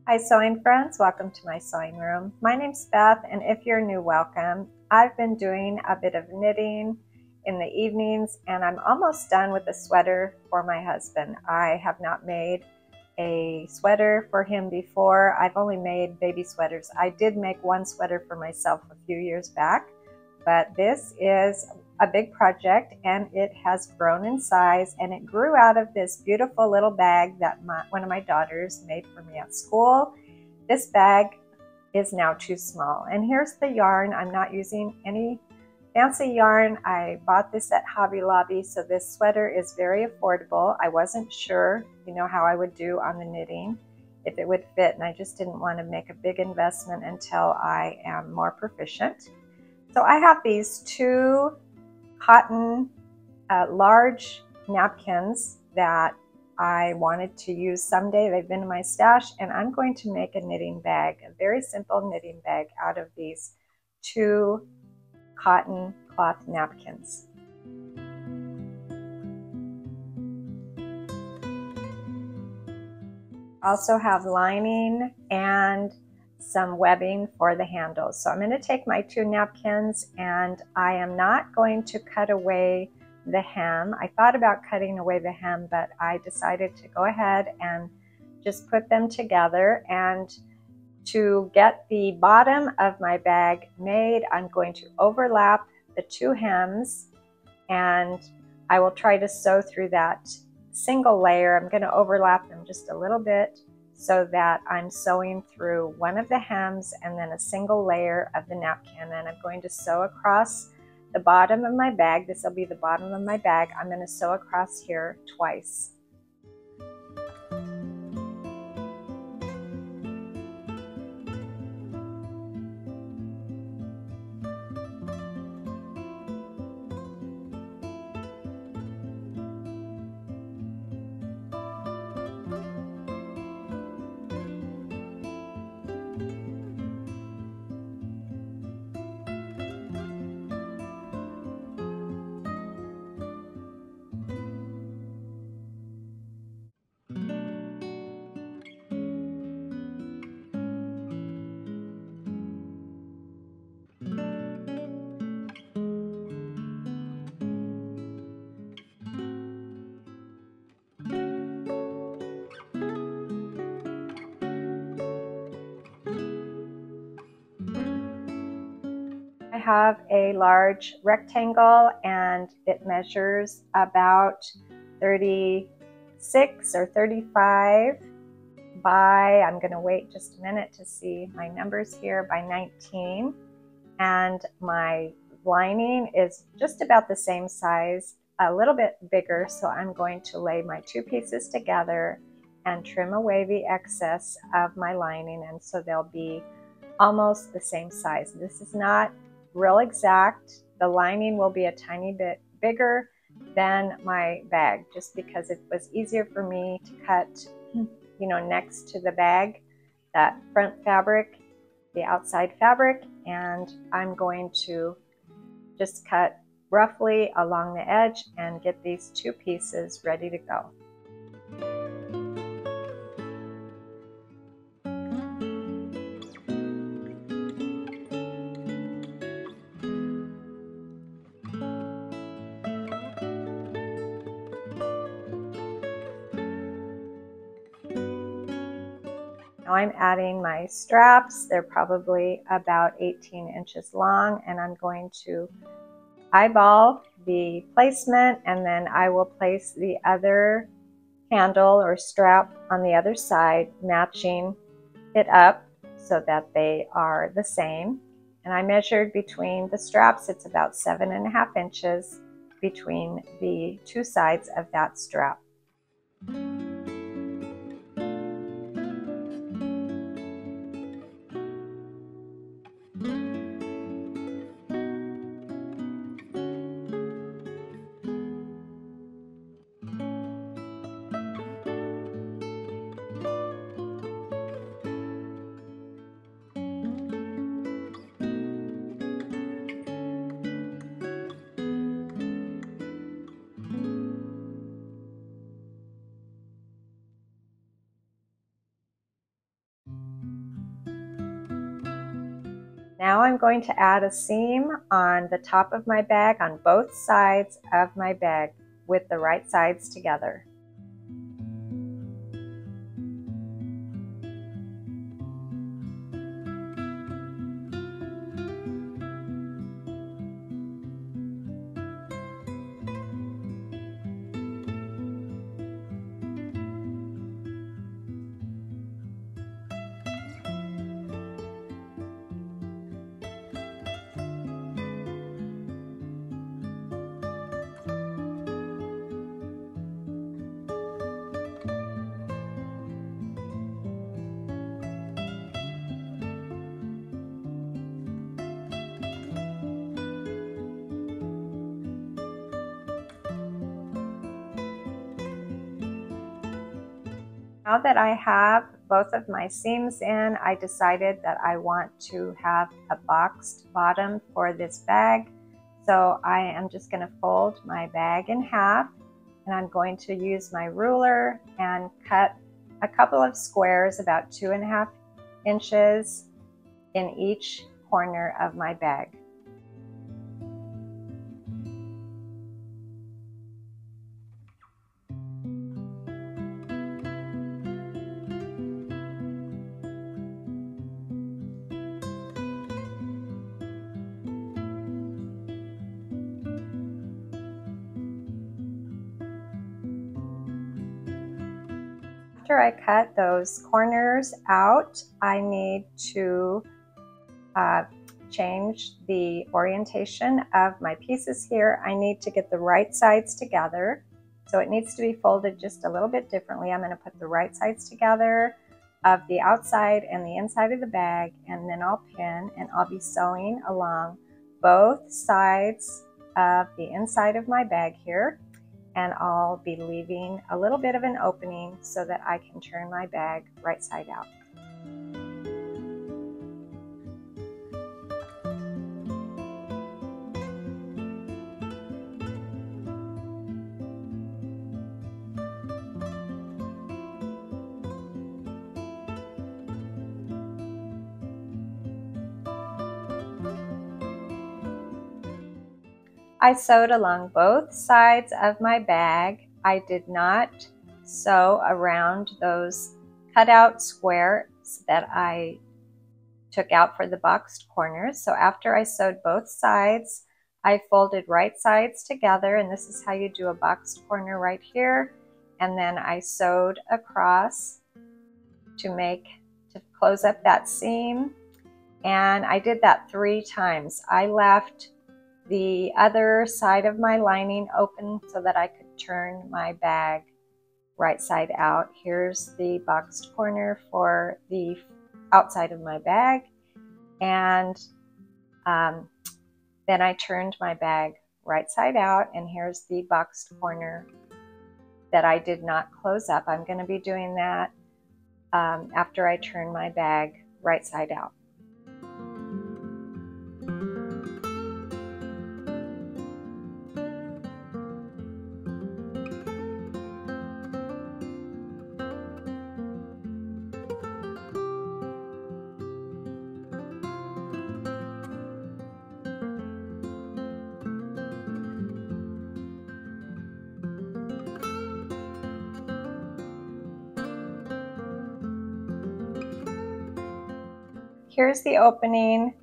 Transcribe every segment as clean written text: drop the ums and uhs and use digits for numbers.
Hi sewing friends, welcome to my sewing room. My name's Beth, and if you're new, welcome. I've been doing a bit of knitting in the evenings and I'm almost done with a sweater for my husband. I have not made a sweater for him before. I've only made baby sweaters. I did make one sweater for myself a few years back, but this is a big project and it has grown in size, and it grew out of this beautiful little bag that one of my daughters made for me at school. This bag is now too small, and here's the yarn. I'm not using any fancy yarn. I bought this at Hobby Lobby, so this sweater is very affordable. I wasn't sure, how I would do on the knitting, if it would fit, and I just didn't want to make a big investment until I am more proficient. So I have these two cotton large napkins that I wanted to use someday. They've been in my stash, and I'm going to make a knitting bag, a very simple knitting bag out of these two cotton cloth napkins. Also have lining and some webbing for the handles. So I'm going to take my two napkins, and I am not going to cut away the hem. I thought about cutting away the hem, but I decided to go ahead and just put them together. And to get the bottom of my bag made, I'm going to overlap the two hems, and I will try to sew through that single layer. I'm going to overlap them just a little bit so that I'm sewing through one of the hems and then a single layer of the napkin, and I'm going to sew across the bottom of my bag. This will be the bottom of my bag. I'm going to sew across here twice. I have a large rectangle, and it measures about 36 or 35 by, I'm going to wait just a minute to see my numbers here, by 19. And my lining is just about the same size, a little bit bigger, so I'm going to lay my two pieces together and trim away the excess of my lining, and so they'll be almost the same size. This is not real exact. The lining will be a tiny bit bigger than my bag, just because it was easier for me to cut, next to the bag, that front fabric, the outside fabric, and I'm going to just cut roughly along the edge and get these two pieces ready to go. Now I'm adding my straps. They're probably about 18 inches long, and I'm going to eyeball the placement, and then I will place the other handle or strap on the other side, matching it up so that they are the same. And I measured between the straps, it's about 7.5 inches between the two sides of that strap. Now I'm going to add a seam on the top of my bag on both sides of my bag with the right sides together. Now that I have both of my seams in, I decided that I want to have a boxed bottom for this bag. So I am just going to fold my bag in half, and I'm going to use my ruler and cut a couple of squares about 2.5 inches in each corner of my bag. After I cut those corners out, I need to change the orientation of my pieces here. I need to get the right sides together. So it needs to be folded just a little bit differently. I'm going to put the right sides together of the outside and the inside of the bag, and then I'll pin, and I'll be sewing along both sides of the inside of my bag here. And I'll be leaving a little bit of an opening so that I can turn my bag right side out. I sewed along both sides of my bag. I did not sew around those cutout squares that I took out for the boxed corners. So after I sewed both sides, I folded right sides together, and this is how you do a boxed corner right here. And then I sewed across to close up that seam. And I did that 3 times. I left the other side of my lining open so that I could turn my bag right side out. Here's the boxed corner for the outside of my bag, and then I turned my bag right side out, and here's the boxed corner that I did not close up. I'm going to be doing that after I turn my bag right side out. Here's the opening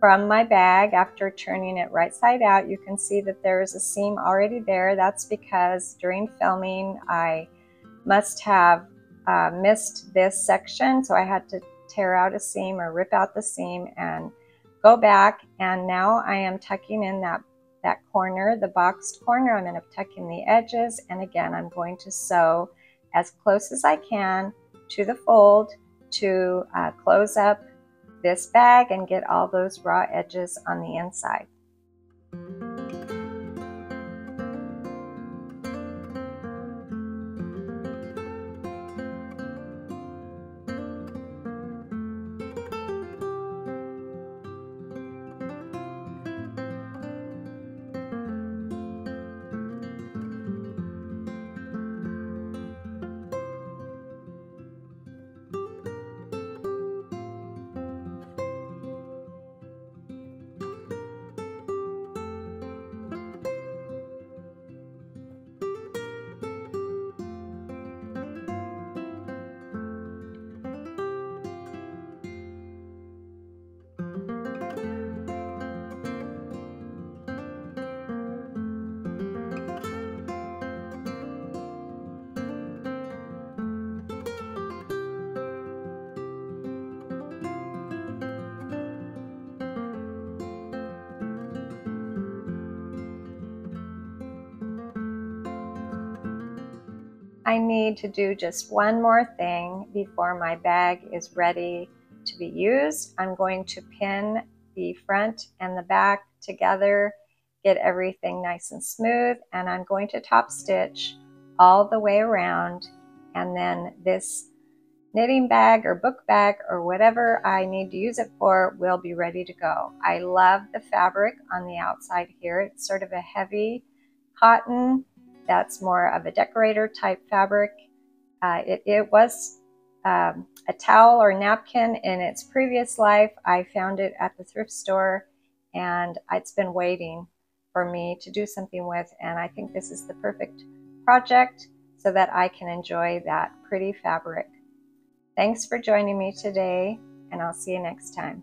from my bag after turning it right side out. You can see that there is a seam already there. That's because during filming I must have missed this section, so I had to tear out a seam or rip out the seam and go back, and now I am tucking in that corner, the boxed corner. I'm going to tuck in the edges, and again I'm going to sew as close as I can to the fold to close up this bag and get all those raw edges on the inside. I need to do just one more thing before my bag is ready to be used. I'm going to pin the front and the back together, get everything nice and smooth, and I'm going to top stitch all the way around, and then this knitting bag or book bag or whatever I need to use it for will be ready to go. I love the fabric on the outside here. It's sort of a heavy cotton that's more of a decorator type fabric. It was a towel or napkin in its previous life. I found it at the thrift store, and it's been waiting for me to do something with, and I think this is the perfect project so that I can enjoy that pretty fabric. Thanks for joining me today, and I'll see you next time.